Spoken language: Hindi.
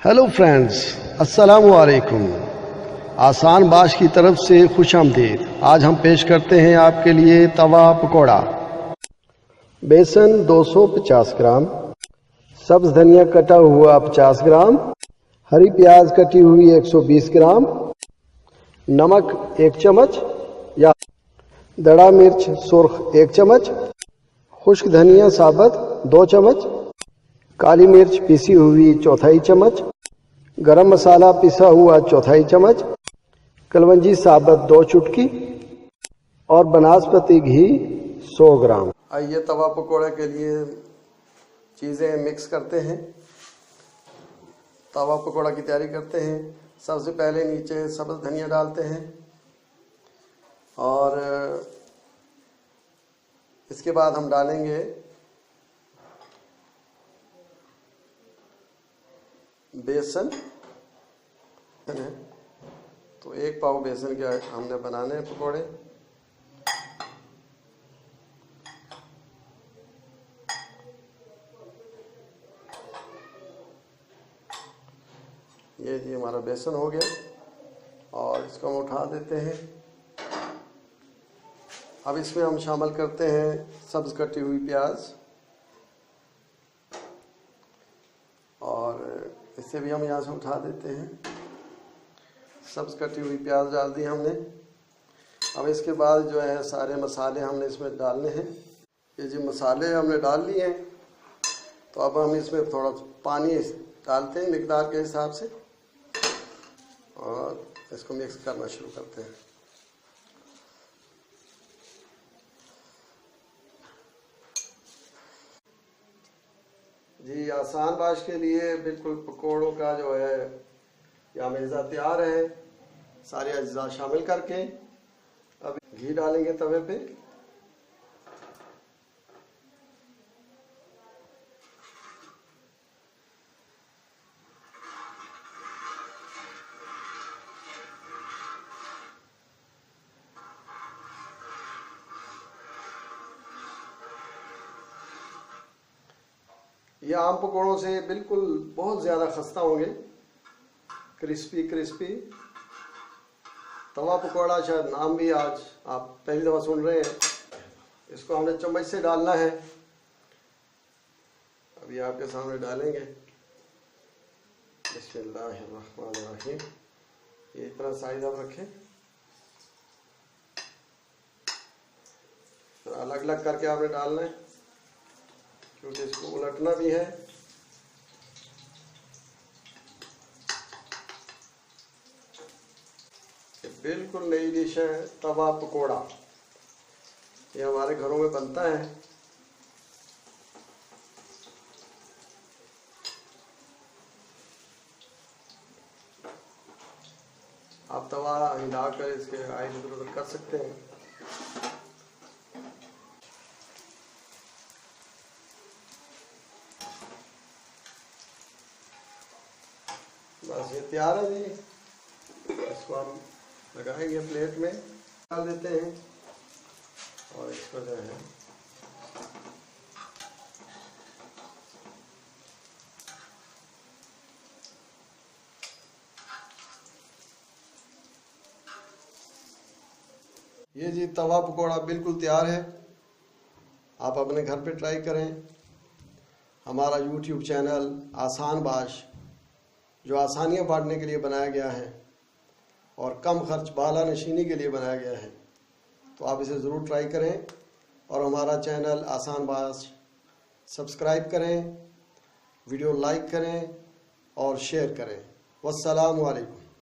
हेलो फ्रेंड्स, अस्सलामु अलैकुम। आसान बाश की तरफ से खुश आमदीद। आज हम पेश करते हैं आपके लिए तवा पकौड़ा। बेसन 250 ग्राम, सब्ज धनिया कटा हुआ 50 ग्राम, हरी प्याज कटी हुई 120 ग्राम, नमक 1 चम्मच या दड़ा मिर्च सुर्ख 1 चम्मच, खुश्क धनिया साबुत 2 चम्मच, काली मिर्च पिसी हुई 1/4 चम्मच, गरम मसाला पिसा हुआ 1/4 चम्मच, कलवंजी साबुत 2 चुटकी और बनास्पति घी 100 ग्राम। आइए तवा पकौड़े के लिए चीज़ें मिक्स करते हैं। तवा पकौड़ा की तैयारी करते हैं। सबसे पहले नीचे सब्ज़ धनिया डालते हैं और इसके बाद हम डालेंगे बेसन। तो 1 पाव बेसन के हमने बनाने हैं पकौड़े। ये जी हमारा बेसन हो गया और इसको हम उठा देते हैं। अब इसमें हम शामिल करते हैं सब्ज़ कटी हुई प्याज और इसे भी हम यहाँ से उठा देते हैं। सब्ज़ कटी हुई प्याज डाल दी हमने। अब इसके बाद जो है सारे मसाले हमने इसमें डालने हैं। ये जो मसाले हमने डाल लिए हैं, तो अब हम इसमें थोड़ा पानी डालते हैं मिकदार के हिसाब से और इसको मिक्स करना शुरू करते हैं। जी आसान बाश के लिए बिल्कुल पकोड़ों का जो है या मेज़ा तैयार है। सारे अज्जा शामिल करके अब घी डालेंगे तवे पे। ये आम पकौड़ों से बिल्कुल बहुत ज़्यादा खस्ता होंगे, क्रिस्पी क्रिस्पी। तवा पकौड़ा शायद नाम भी आज आप पहली दफ़ा सुन रहे हैं। इसको हमने चम्मच से डालना है। अभी आपके सामने डालेंगे। बिस्मिल्लाहिर्रहमानिर्रहीम। ये इतना साइज आप रखें, तो अलग अलग करके आपने डालना है क्योंकि इसको उलटना भी है। बिल्कुल नई डिश है तवा पकोड़ा। ये हमारे घरों में बनता है। आप तवा हिलाकर इसके आइट इधर उधर कर सकते हैं। बस ये तैयार है जी। इसको हम लगाएंगे प्लेट में, डाल देते हैं और इसको जो है ये जी तवा पकोड़ा बिल्कुल तैयार है। आप अपने घर पे ट्राई करें। हमारा YouTube चैनल आसान बाश जो आसानियाँ बांटने के लिए बनाया गया है और कम खर्च बाला नशीनी के लिए बनाया गया है, तो आप इसे ज़रूर ट्राई करें और हमारा चैनल आसान बाश सब्सक्राइब करें, वीडियो लाइक करें और शेयर करें। वस्सलामु अलैकुम।